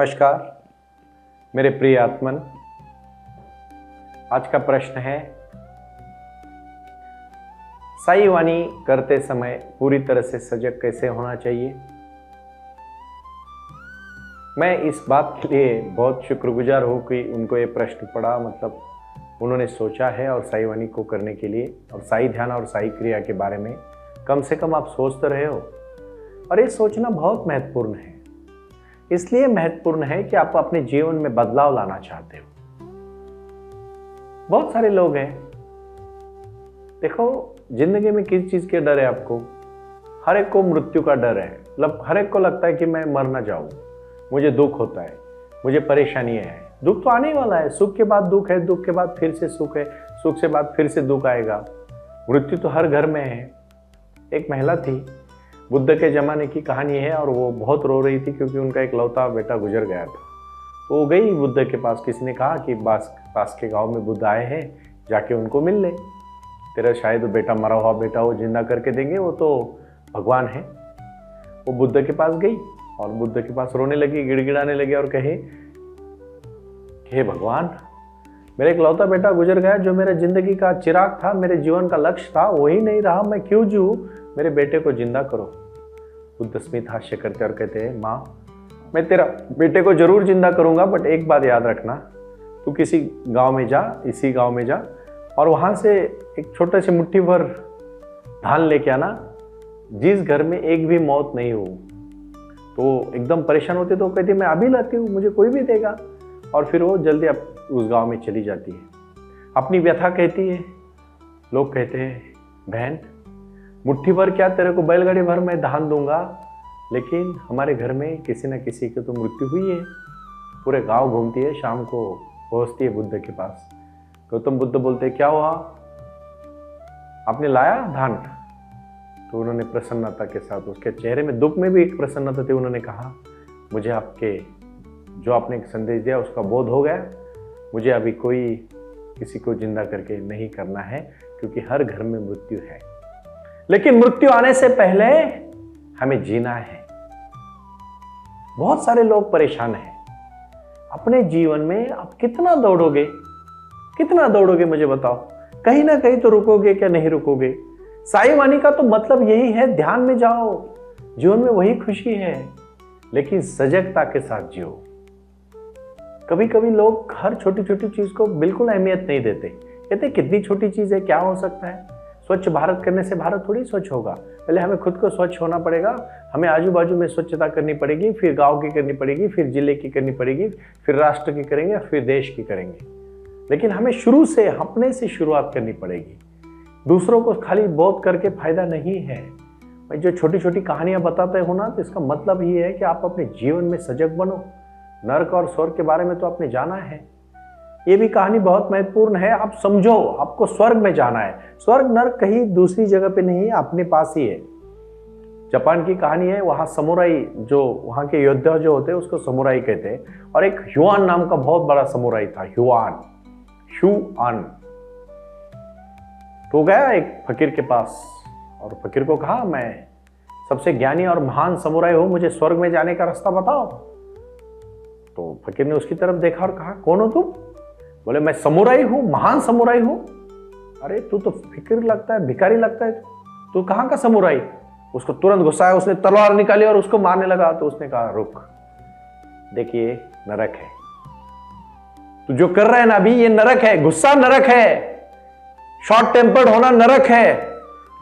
नमस्कार मेरे प्रिय आत्मन। आज का प्रश्न है, साई वाणी करते समय पूरी तरह से सजग कैसे होना चाहिए। मैं इस बात के लिए बहुत शुक्रगुजार हूँ कि उनको ये प्रश्न पड़ा, मतलब उन्होंने सोचा है और साई वाणी को करने के लिए और साई ध्यान और साई क्रिया के बारे में कम से कम आप सोच तो रहे हो। और ये सोचना बहुत महत्वपूर्ण है, इसलिए महत्वपूर्ण है कि आप अपने जीवन में बदलाव लाना चाहते हो। बहुत सारे लोग हैं, देखो जिंदगी में किस चीज के डर है आपको? हर एक को मृत्यु का डर है। मतलब हर एक को लगता है कि मैं मर ना जाऊं, मुझे दुख होता है, मुझे परेशानी है। दुख तो आने वाला है, सुख के बाद दुख है, दुख के बाद फिर से सुख है, सुख से बाद फिर से दुख आएगा। मृत्यु तो हर घर में है। एक महिला थी, बुद्ध के ज़माने की कहानी है, और वो बहुत रो रही थी क्योंकि उनका एक लौता बेटा गुजर गया था। तो वो गई बुद्ध के पास। किसी ने कहा कि पास के गांव में बुद्ध आए हैं, जाके उनको मिल ले, तेरा शायद बेटा मरा हुआ बेटा वो जिंदा करके देंगे, वो तो भगवान है। वो बुद्ध के पास गई और बुद्ध के पास रोने लगी, गिड़गिड़ाने लगी और कहे कि हे भगवान, मेरा एक लौता बेटा गुजर गया, जो मेरे जिंदगी का चिराग था, मेरे जीवन का लक्ष्य था, वही नहीं रहा, मैं क्यों जीऊं? मेरे बेटे को जिंदा करो। बुद्ध स्मित हास्य करते और कहते हैं, माँ मैं तेरा बेटे को जरूर जिंदा करूंगा, बट एक बात याद रखना, तू किसी गांव में जा, इसी गांव में जा, और वहां से एक छोटे से मुट्ठी भर धान लेके आना, जिस घर में एक भी मौत नहीं हो। तो एकदम परेशान होते तो कहती मैं अभी लाती हूँ, मुझे कोई भी देगा। और फिर वो जल्दी उस गांव में चली जाती है, अपनी व्यथा कहती है। लोग कहते हैं, बहन मुट्ठी भर क्या, तेरे को बैलगाड़ी भर मैं धान दूंगा, लेकिन हमारे घर में किसी न किसी की तो मृत्यु हुई है। पूरे गांव घूमती है, शाम को पहुंचती है बुद्ध के पास। गौतम बुद्ध बोलते क्या हुआ, आपने लाया धान? तो उन्होंने प्रसन्नता के साथ, उसके चेहरे में दुख में भी एक प्रसन्नता थी, उन्होंने कहा मुझे आपके जो आपने संदेश दिया उसका बोध हो गया, मुझे अभी कोई किसी को जिंदा करके नहीं करना है, क्योंकि हर घर में मृत्यु है, लेकिन मृत्यु आने से पहले हमें जीना है। बहुत सारे लोग परेशान हैं अपने जीवन में। आप कितना दौड़ोगे मुझे बताओ? कहीं ना कहीं तो रुकोगे, क्या नहीं रुकोगे? साई वाणी का तो मतलब यही है, ध्यान में जाओ, जीवन में वही खुशी है, लेकिन सजगता के साथ जियो। कभी कभी लोग हर छोटी छोटी चीज को बिल्कुल अहमियत नहीं देते, कहते कितनी छोटी चीज है, क्या हो सकता है। स्वच्छ भारत करने से भारत थोड़ी स्वच्छ होगा, पहले हमें खुद को स्वच्छ होना पड़ेगा, हमें आजू बाजू में स्वच्छता करनी पड़ेगी, फिर गांव की करनी पड़ेगी, फिर जिले की करनी पड़ेगी, फिर राष्ट्र की करेंगे, फिर देश की करेंगे। लेकिन हमें शुरू से अपने से शुरुआत करनी पड़ेगी। दूसरों को खाली बोध करके फायदा नहीं है। मैं जो छोटी छोटी कहानियां बताते हो ना, तो इसका मतलब ये है कि आप अपने जीवन में सजग बनो। नरक और स्वर्ग के बारे में तो आपने जाना है, ये भी कहानी बहुत महत्वपूर्ण है। आप समझो, आपको स्वर्ग में जाना है। स्वर्ग नरक कहीं दूसरी जगह पे नहीं है, अपने पास ही है। जापान की कहानी है, वहां समुराई, जो वहां के योद्धा जो होते हैं उसको समुराई कहते हैं, और एक ह्युआन नाम का बहुत बड़ा समुराई था। ह्युआन तो गया एक फकीर के पास, और फकीर को कहा मैं सबसे ज्ञानी और महान समुराई हूं, मुझे स्वर्ग में जाने का रास्ता बताओ। तो फकीर ने उसकी तरफ देखा और कहा, कौन हो तुम? बोले मैं समुराई हूं, महान समुराई हूं। अरे तू तो फिक्र लगता है, भिखारी लगता है, तू कहां का समुराई? उसको तुरंत गुस्सा आया, उसने तलवार निकाली और उसको मारने लगा। तो उसने कहा रुक, देखिए नरक है, तू जो कर रहा है ना अभी, ये नरक है। गुस्सा नरक है, शॉर्ट टेम्पर्ड होना नरक है,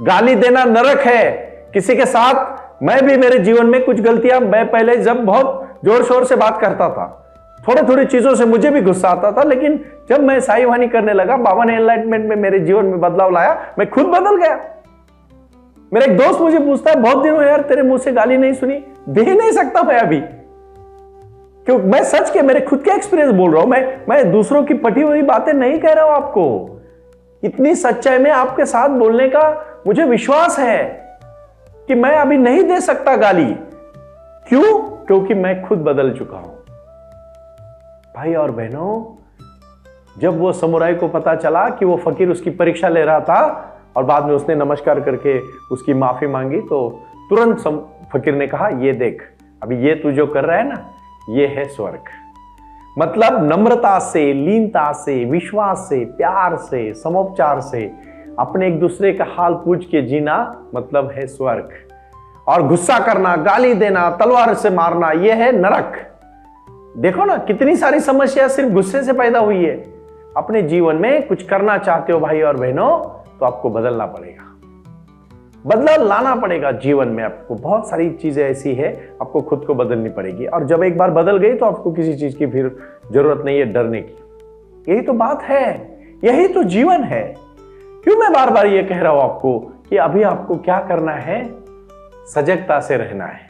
गाली देना नरक है। किसी के साथ मैं भी, मेरे जीवन में कुछ गलतियां, मैं पहले जब बहुत जोर शोर से बात करता था, थोड़ी थोड़ी चीजों से मुझे भी गुस्सा आता था, लेकिन जब मैं साई वाणी करने लगा, बाबा ने एनलाइटमेंट में मेरे जीवन में बदलाव लाया, मैं खुद बदल गया। मेरा एक दोस्त मुझे पूछता है, बहुत दिन हो यार तेरे मुंह से गाली नहीं सुनी। दे नहीं सकता मैं अभी, क्यों? मैं सच के मेरे खुद के एक्सपीरियंस बोल रहा हूं, मैं दूसरों की पटी हुई बातें नहीं कह रहा हूं आपको। इतनी सच्चाई में आपके साथ बोलने का मुझे विश्वास है कि मैं अभी नहीं दे सकता गाली। क्यों? क्योंकि मैं खुद बदल चुका हूं। भाई और बहनों, जब वो समुराई को पता चला कि वो फकीर उसकी परीक्षा ले रहा था और बाद में उसने नमस्कार करके उसकी माफी मांगी, तो तुरंत फकीर ने कहा, ये देख, अभी ये तू जो कर रहा है ना, ये है स्वर्ग। मतलब नम्रता से, लीनता से, विश्वास से, प्यार से, समोपचार से अपने एक दूसरे का हाल पूछ के जीना मतलब है स्वर्ग। और गुस्सा करना, गाली देना, तलवार से मारना, यह है नरक। देखो ना कितनी सारी समस्या सिर्फ गुस्से से पैदा हुई है। अपने जीवन में कुछ करना चाहते हो भाई और बहनों, तो आपको बदलना पड़ेगा, बदलाव लाना पड़ेगा जीवन में। आपको बहुत सारी चीजें ऐसी है, आपको खुद को बदलनी पड़ेगी। और जब एक बार बदल गई तो आपको किसी चीज की फिर जरूरत नहीं है डरने की। यही तो बात है, यही तो जीवन है। क्यों मैं बार बार ये कह रहा हूं आपको कि अभी आपको क्या करना है, सजगता से रहना है।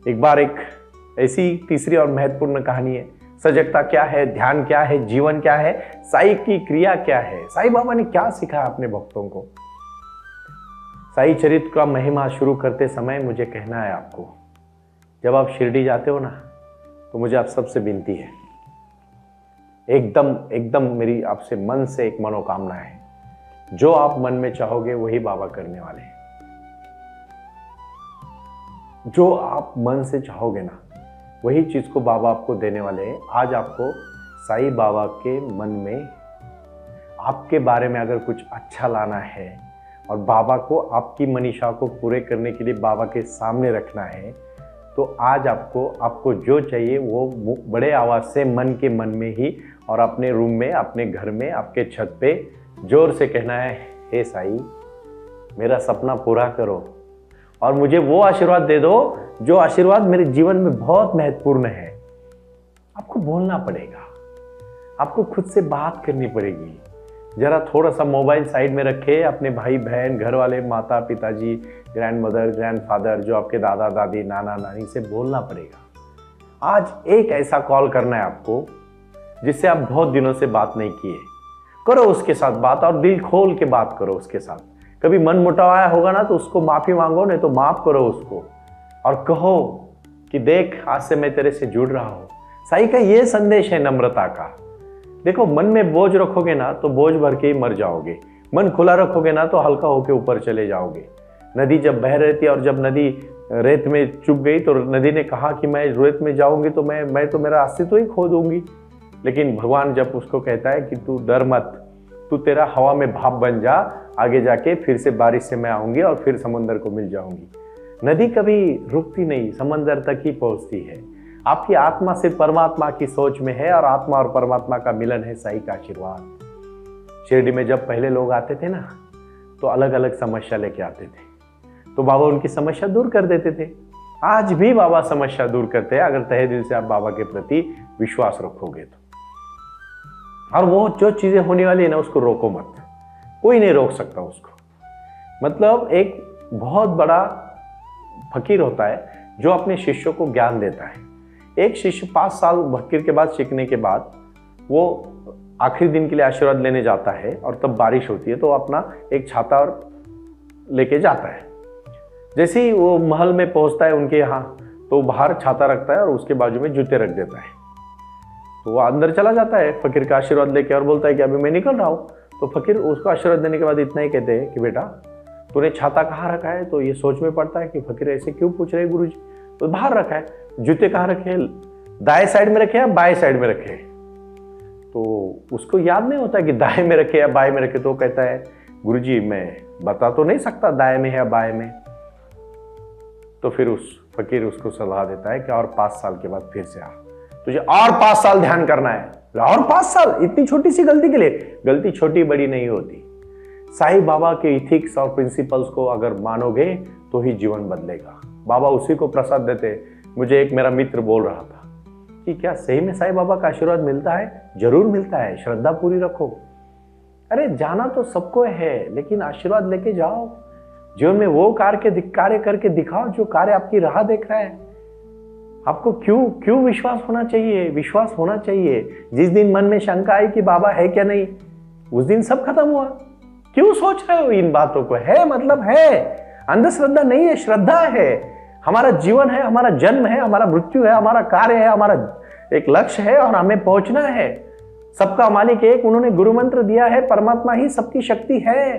एक बार एक ऐसी तीसरी और महत्वपूर्ण कहानी है। सजगता क्या है, ध्यान क्या है, जीवन क्या है, साई की क्रिया क्या है, साईं बाबा ने क्या सिखाया अपने भक्तों को। साई चरित्र का महिमा शुरू करते समय मुझे कहना है आपको, जब आप शिरडी जाते हो ना, तो मुझे आप सबसे विनती है, एकदम एकदम मेरी आपसे मन से एक मनोकामना है, जो आप मन में चाहोगे वही बाबा करने वाले हैं। जो आप मन से चाहोगे ना, वही चीज को बाबा आपको देने वाले हैं। आज आपको साईं बाबा के मन में आपके बारे में अगर कुछ अच्छा लाना है और बाबा को आपकी मनीषा को पूरे करने के लिए बाबा के सामने रखना है, तो आज आपको जो चाहिए वो बड़े आवाज से मन के मन में ही और अपने रूम में, अपने घर में, आपके छत पे जोर से कहना है, हे साईं मेरा सपना पूरा करो और मुझे वो आशीर्वाद दे दो जो आशीर्वाद मेरे जीवन में बहुत महत्वपूर्ण है। आपको बोलना पड़ेगा, आपको खुद से बात करनी पड़ेगी। जरा थोड़ा सा मोबाइल साइड में रखे, अपने भाई बहन, घर वाले, माता पिताजी, ग्रैंड मदर, ग्रैंड फादर, जो आपके दादा दादी, नाना नानी से बोलना पड़ेगा। आज एक ऐसा कॉल करना है आपको जिससे आप बहुत दिनों से बात नहीं किए, करो उसके साथ बात और दिल खोल के बात करो उसके साथ। कभी मन मुटाव आया होगा ना, तो उसको माफी मांगो, नहीं तो माफ करो उसको और कहो कि देख आज से मैं तेरे से जुड़ रहा हूं। साईं का ये संदेश है नम्रता का। देखो, मन में बोझ रखोगे ना तो बोझ भर के ही मर जाओगे, मन खुला रखोगे ना तो हल्का होके ऊपर चले जाओगे। नदी जब बह रही थी और जब नदी रेत में चुभ गई तो नदी ने कहा कि मैं रेत में जाऊंगी तो मैं तो मेरा अस्तित्व ही खो दूंगी। लेकिन भगवान जब उसको कहता है कि तू डर मत, तू तेरा हवा में भाप बन जा, आगे जाके फिर से बारिश से मैं आऊंगी और फिर समंदर को मिल जाऊंगी। नदी कभी रुकती नहीं, समंदर तक ही पहुंचती है। आपकी आत्मा से परमात्मा की सोच में है और आत्मा और परमात्मा का मिलन है साईं का आशीर्वाद। शिरडी में जब पहले लोग आते थे ना, तो अलग अलग समस्या लेके आते थे, तो बाबा उनकी समस्या दूर कर देते थे। आज भी बाबा समस्या दूर करते हैं, अगर तहे दिल से आप बाबा के प्रति विश्वास रखोगे तो। और वो जो चीजें होने वाली है ना, उसको रोको मत, कोई नहीं रोक सकता उसको। मतलब एक बहुत बड़ा फकीर होता है जो अपने शिष्यों को ज्ञान देता है। एक शिष्य 5 साल फकीर के बाद सीखने के बाद वो आखिरी दिन के लिए आशीर्वाद लेने जाता है और तब बारिश होती है, तो अपना एक छाता और लेके जाता है। जैसे ही वो महल में पहुंचता है उनके यहाँ, तो बाहर छाता रखता है और उसके बाजू में जूते रख देता है। तो वो अंदर चला जाता है फकीर का आशीर्वाद लेके और बोलता है कि अभी मैं निकल रहा हूँ। तो फकीर उसको आशीर्वाद देने के बाद इतना ही कहते हैं कि बेटा तूने छाता कहाँ रखा है। तो ये सोच में पड़ता है कि फकीर ऐसे क्यों पूछ रहे हैं गुरुजी। तो बाहर रखा है। जूते कहाँ रखे हैं, दाएं साइड में रखे या बाएं साइड में रखे। तो उसको याद नहीं होता कि दाएं में रखे या बाएं में रखे। तो कहता है गुरुजी मैं बता तो नहीं सकता दाएं में है या बाएं में। तो फिर उस फकीर उसको सलाह देता है कि और 5 साल के बाद फिर से आ, तुझे और 5 साल ध्यान करना है। और 5 साल, इतनी छोटी सी गलती के लिए। गलती छोटी बड़ी नहीं होती। साईं बाबा के इथिक्स और प्रिंसिपल्स को अगर मानोगे तो ही जीवन बदलेगा। बाबा उसी को प्रसाद देते। मुझे एक मेरा मित्र बोल रहा था कि क्या सही में साईं बाबा का आशीर्वाद मिलता है? जरूर मिलता है, श्रद्धा पूरी रखो। अरे जाना तो सबको है, लेकिन आशीर्वाद लेके जाओ। जीवन में वो कार्य करके दिखाओ जो कार्य आपकी राह देख रहा है। आपको क्यों विश्वास होना चाहिए? विश्वास होना चाहिए। जिस दिन मन में शंका आई कि बाबा है क्या नहीं, उस दिन सब खत्म हुआ। क्यों सोच रहे हो इन बातों को? है मतलब है, अंधश्रद्धा नहीं है, श्रद्धा है। हमारा जीवन है, हमारा जन्म है, हमारा मृत्यु है, हमारा कार्य है, हमारा एक लक्ष्य है और हमें पहुंचना है। सबका मालिक एक, उन्होंने गुरु मंत्र दिया है, परमात्मा ही सबकी शक्ति है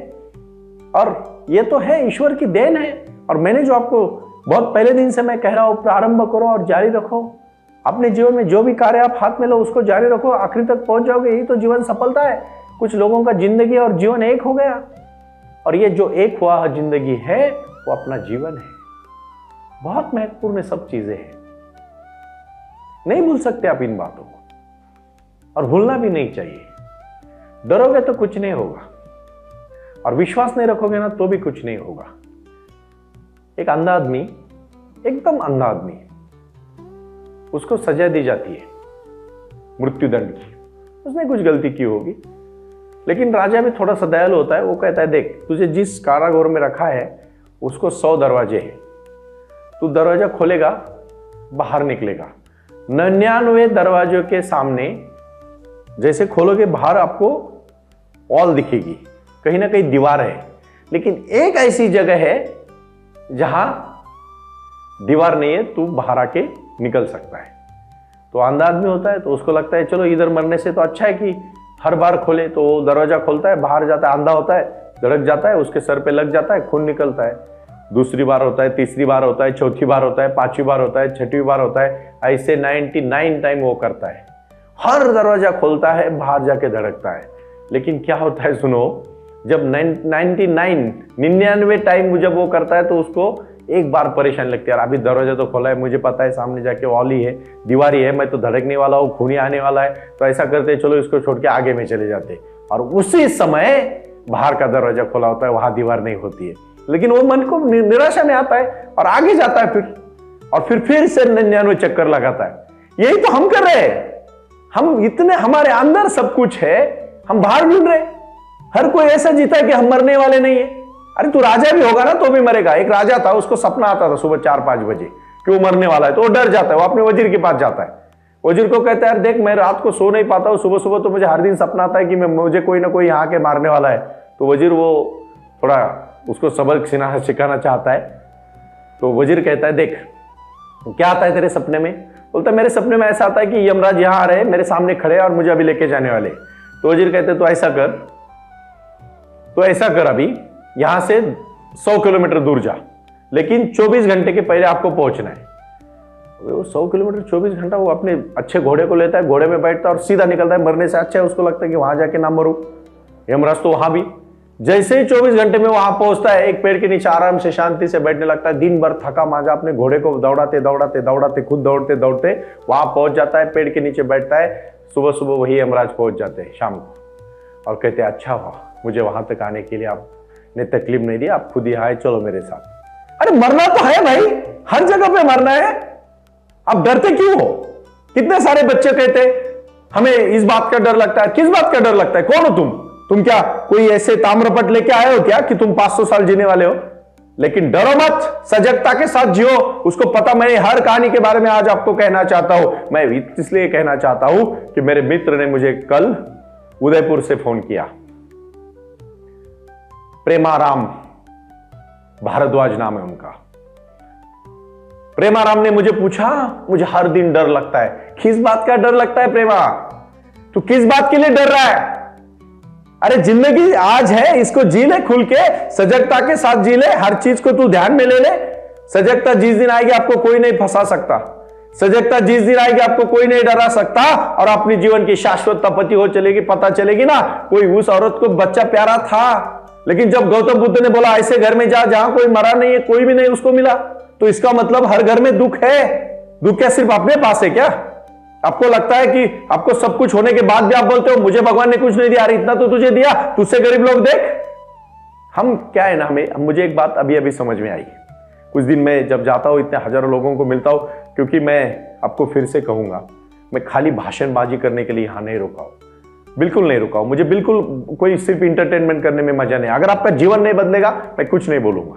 और ये तो है, ईश्वर की देन है। और मैंने जो आपको बहुत पहले दिन से मैं कह रहा हूं, प्रारंभ करो और जारी रखो। अपने जीवन में जो भी कार्य आप हाथ में लो उसको जारी रखो, आखिरी तक पहुंच जाओगे। यही तो जीवन सफलता है। कुछ लोगों का जिंदगी और जीवन एक हो गया, और ये जो एक हुआ जिंदगी है वो अपना जीवन है। बहुत महत्वपूर्ण सब चीजें हैं, नहीं भूल सकते आप इन बातों को, और भूलना भी नहीं चाहिए। डरोगे तो कुछ नहीं होगा, और विश्वास नहीं रखोगे ना तो भी कुछ नहीं होगा। एक अंधा आदमी, एकदम अंधा आदमी, उसको सजा दी जाती है मृत्यु दंड की। उसने कुछ गलती की होगी, लेकिन राजा भी थोड़ा सा दयालु होता है। वो कहता है, देख तुझे जिस कारागार में रखा है उसको 100 दरवाजे हैं, तू दरवाजा खोलेगा बाहर निकलेगा। 99 दरवाजों के सामने जैसे खोलोगे बाहर आपको वॉल दिखेगी, कहीं ना कहीं दीवार है, लेकिन एक ऐसी जगह है जहां दीवार नहीं है, तू बाहर आके निकल सकता है। तो अंधा आदमी होता है तो उसको लगता है चलो इधर मरने से तो अच्छा है कि हर बार खोले। तो वो दरवाजा खोलता है, बाहर जाता है, अंधा होता है, धड़क जाता है, उसके सर पे लग जाता है, खून निकलता है। दूसरी बार होता है, तीसरी बार होता है, चौथी बार होता है, 5वीं बार होता है, 6वीं बार होता है, ऐसे 99 टाइम वो करता है। हर दरवाजा खोलता है, बाहर जाके धड़कता है। लेकिन क्या होता है सुनो, जब 99 टाइम जब वो करता है तो उसको एक बार परेशानी लगती है, यार अभी दरवाजा तो खोला है, मुझे पता है सामने जाके वॉल ही है, दीवार ही है, मैं तो धड़कने वाला हूँ, खूनी आने वाला है, तो ऐसा करते चलो इसको छोड़ के आगे में चले जाते। और उसी समय बाहर का दरवाजा खोला होता है, वहां दीवार नहीं होती है, लेकिन वो मन को निराशा में आता है और आगे जाता है फिर से 99 चक्कर लगाता है। यही तो हम कर रहे हैं। हम इतने, हमारे अंदर सब कुछ है, हम बाहर ढूंढ रहे। हर कोई ऐसा जीता है कि हम मरने वाले नहीं है। अरे तू राजा भी होगा ना तो भी मरेगा। एक राजा था, उसको सपना आता था सुबह 4-5 बजे कि वो मरने वाला है, तो वो डर जाता है, वो अपने वजीर के पास जाता है। वजीर को कहता है, यार देख मैं रात को सो नहीं पाता हूँ, सुबह सुबह तो मुझे हर दिन सपना आता है कि मुझे कोई ना कोई यहाँ के मारने वाला है। तो वजीर वो थोड़ा उसको सबक सिखाना चाहता है। तो वजीर कहता है, देख क्या आता है तेरे सपने में? बोलता है, मेरे सपने में ऐसा आता है कि यमराज यहाँ आ रहे, मेरे सामने खड़े और मुझे अभी लेके जाने वाले। तो वजीर कहते हैं, तो ऐसा कर अभी यहां से 100 किलोमीटर दूर जा, लेकिन 24 घंटे के पहले आपको पहुंचना है। वो 100 किलोमीटर 24 घंटा वो अपने अच्छे घोड़े को लेता है, घोड़े में बैठता है और सीधा निकलता है। मरने से अच्छा है, उसको लगता है कि वहां जाके ना मरूं। यमराज तो वहां भी जैसे ही 24 घंटे में वहां पहुंचता है, एक पेड़ के नीचे आराम से शांति से बैठने लगता है। दिन भर थका मांजा अपने घोड़े को दौड़ाते खुद दौड़ते वहां पहुंच जाता है, पेड़ के नीचे बैठता है। सुबह सुबह वही यमराज पहुंच जाते हैं शाम को, और कहते हैं, अच्छा हुआ मुझे वहां तक आने के लिए आपने तकलीफ नहीं दी, आप खुद ही आए, चलो मेरे साथ। अरे मरना तो है भाई, हर जगह पे मरना है, आप डरते क्यों हो? कितने सारे बच्चे कहते हमें इस बात का डर लगता है। किस बात का डर लगता है? कौन हो तुम क्या कोई ऐसे ताम्रपट लेके आए हो क्या कि तुम 500 साल जीने वाले हो? लेकिन डरो मत, सजगता के साथ जियो। उसको पता, मैं हर कहानी के बारे में आज आपको कहना चाहता हूं। मैं इसलिए कहना चाहता हूं कि मेरे मित्र ने मुझे कल उदयपुर से फोन किया। प्रेमाराम भारद्वाज नाम है उनका। प्रेमाराम ने मुझे पूछा, मुझे हर दिन डर लगता है। किस बात का डर लगता है प्रेमा? तू किस बात के लिए डर रहा है? अरे जिंदगी आज है, इसको जी ले खुल के, सजगता के साथ जी ले, हर चीज को तू ध्यान में ले ले। सजगता जिस दिन आएगी आपको कोई नहीं फंसा सकता। सजगता जिस दिन आएगी आपको कोई नहीं डरा सकता, और अपनी जीवन की शाश्वत तपति हो चलेगी। पता चलेगी ना, कोई उस औरत को बच्चा प्यारा था, लेकिन जब गौतम बुद्ध ने बोला ऐसे घर में जा जहां कोई मरा नहीं है, कोई भी नहीं उसको मिला, तो इसका मतलब हर घर में दुख है। दुख क्या सिर्फ अपने पास है क्या? आपको लगता है कि आपको सब कुछ होने के बाद भी आप बोलते हो मुझे भगवान ने कुछ नहीं दिया? इतना तो तुझे दिया, तुझसे गरीब लोग देख। हम क्या है ना, हमें मुझे एक बात अभी समझ में आई। कुछ दिन में जब जाता हूं, इतने हजारों लोगों को मिलता हूं, क्योंकि मैं आपको फिर से कहूंगा, मैं खाली भाषणबाजी करने के लिए यहां नहीं रुका हूं, बिल्कुल नहीं रुका हूं। मुझे बिल्कुल कोई सिर्फ इंटरटेनमेंट करने में मजा नहीं। अगर आपका जीवन नहीं बदलेगा मैं कुछ नहीं बोलूंगा।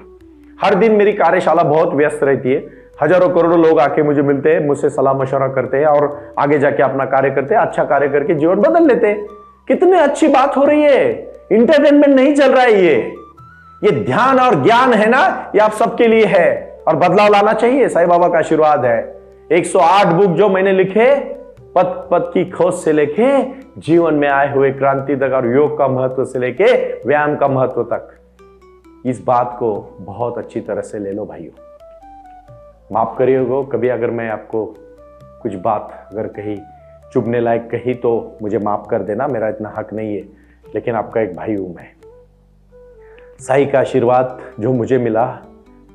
हर दिन मेरी कार्यशाला बहुत व्यस्त रहती है, हजारों करोड़ों लोग आके मुझे मिलते हैं, मुझसे सलाह मशवरा करते हैं और आगे जाके अपना कार्य करते हैं, अच्छा कार्य करके जीवन बदल लेते हैं। कितनी अच्छी बात हो रही है। इंटरटेनमेंट नहीं चल रहा है, ये ध्यान और ज्ञान है ना, ये आप सबके लिए है और बदलाव लाना चाहिए। साईं बाबा का आशीर्वाद है। 108 बुक जो मैंने लिखे, पद पद की खोज से लेके जीवन में आए हुए क्रांति तक, और योग का महत्व से लेके व्यायाम का महत्व तक, इस बात को बहुत अच्छी तरह से ले लो भाइयों। माफ करिएगा कभी अगर मैं आपको कुछ बात अगर कही चुभने लायक कही तो मुझे माफ़ कर देना, मेरा इतना हक नहीं है, लेकिन आपका एक भाई हूँ मैं। साईं का आशीर्वाद जो मुझे मिला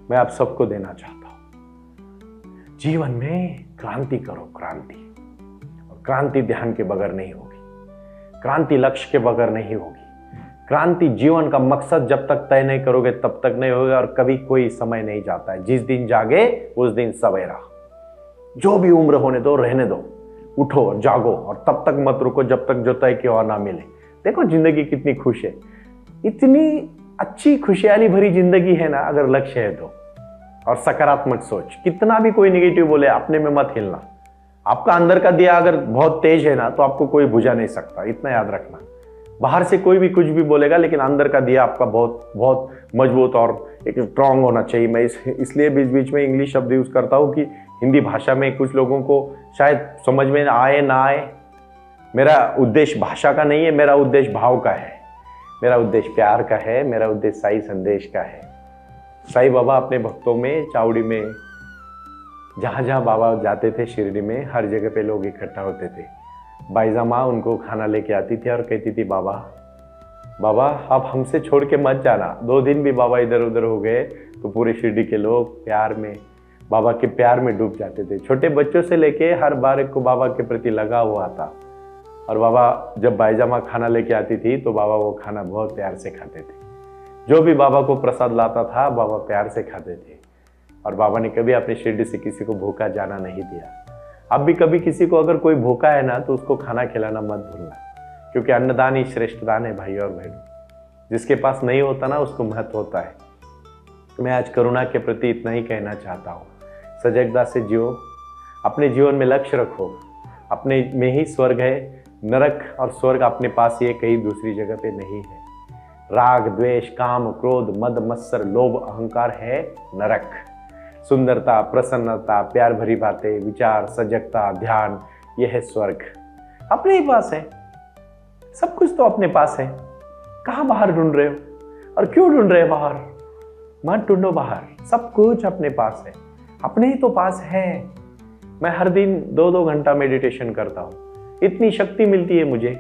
मैं आप सबको देना चाहता हूँ। जीवन में क्रांति करो, क्रांति। और क्रांति ध्यान के बगैर नहीं होगी, क्रांति लक्ष्य के बगैर नहीं होगी, क्रांति जीवन का मकसद जब तक तय नहीं करोगे तब तक नहीं होगा। और कभी कोई समय नहीं जाता है, जिस दिन जागे उस दिन सवेरा। जो भी उम्र होने दो, रहने दो, उठो और जागो, और तब तक मत रुको जब तक जो तय किया ना मिले। देखो जिंदगी कितनी खुश है, इतनी अच्छी खुशहाली भरी जिंदगी है ना अगर लक्ष्य है तो। और सकारात्मक सोच, कितना भी कोई नेगेटिव बोले अपने में मत हिलना। आपका अंदर का दिया अगर बहुत तेज है ना तो आपको कोई बुझा नहीं सकता, इतना याद रखना। बाहर से कोई भी कुछ भी बोलेगा लेकिन अंदर का दिया आपका बहुत बहुत मजबूत और एक स्ट्रांग होना चाहिए। मैं इसलिए बीच बीच में इंग्लिश शब्द यूज करता हूँ कि हिंदी भाषा में कुछ लोगों को शायद समझ में आए ना आए। मेरा उद्देश्य भाषा का नहीं है, मेरा उद्देश्य भाव का है, मेरा उद्देश्य प्यार का है, मेरा उद्देश्य साई संदेश का है। साईं बाबा अपने भक्तों में चावड़ी में जहाँ जहाँ बाबा जाते थे शिरडी में, हर जगह पे लोग इकट्ठा होते थे। बाईजा माँ उनको खाना लेके आती थी और कहती थी, बाबा बाबा आप हमसे छोड़ के मत जाना। 2 दिन भी बाबा इधर उधर हो गए तो पूरे शिरडी के लोग प्यार में, बाबा के प्यार में डूब जाते थे। छोटे बच्चों से लेके हर बार एक को बाबा के प्रति लगा हुआ था। और बाबा जब बाईजा माँ खाना लेके आती थी तो बाबा वो खाना बहुत प्यार से खाते थे। जो भी बाबा को प्रसाद लाता था बाबा प्यार से खाते थे। और बाबा ने कभी अपनी शिरडी से किसी को भूखा जाना नहीं दिया। अब भी कभी किसी को अगर कोई भूखा है ना तो उसको खाना खिलाना मत भूलना, क्योंकि अन्नदान ही श्रेष्ठ दान है भाई और बहनों। जिसके पास नहीं होता ना उसको महत्व होता है। मैं आज करुणा के प्रति इतना ही कहना चाहता हूँ, सजगता से जियो, अपने जीवन में लक्ष्य रखो। अपने में ही स्वर्ग है, नरक और स्वर्ग अपने पास ही है, कहीं दूसरी जगह पे नहीं है। राग द्वेष काम क्रोध मद मत्सर लोभ अहंकार है नरक। सुंदरता प्रसन्नता प्यार भरी बातें विचार सजगता ध्यान, यह है स्वर्ग। अपने ही पास है, सब कुछ तो अपने पास है। कहाँ बाहर ढूंढ रहे हो और क्यों ढूंढ रहे हो बाहर? मत ढूंढो बाहर, सब कुछ अपने पास है, अपने ही तो पास है। मैं हर दिन 2-2 घंटा मेडिटेशन करता हूँ, इतनी शक्ति मिलती है मुझे।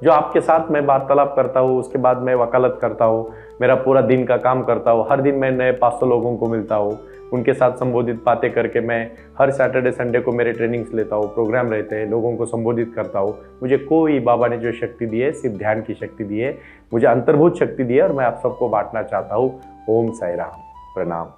जो आपके साथ मैं वार्तालाप करता हूँ, उसके बाद मैं वकालत करता हूँ, मेरा पूरा दिन का काम करता हूँ। हर दिन मैं नए 500 लोगों को मिलता हूँ, उनके साथ संबोधित बातें करके मैं हर सैटरडे संडे को मेरे ट्रेनिंग्स लेता हूँ, प्रोग्राम रहते हैं, लोगों को संबोधित करता हूँ। मुझे कोई बाबा ने जो शक्ति दी है सिर्फ ध्यान की शक्ति दी है, मुझे अंतर्भूत शक्ति दी है और मैं आप सबको बांटना चाहता हूँ। ओम साई राम, प्रणाम।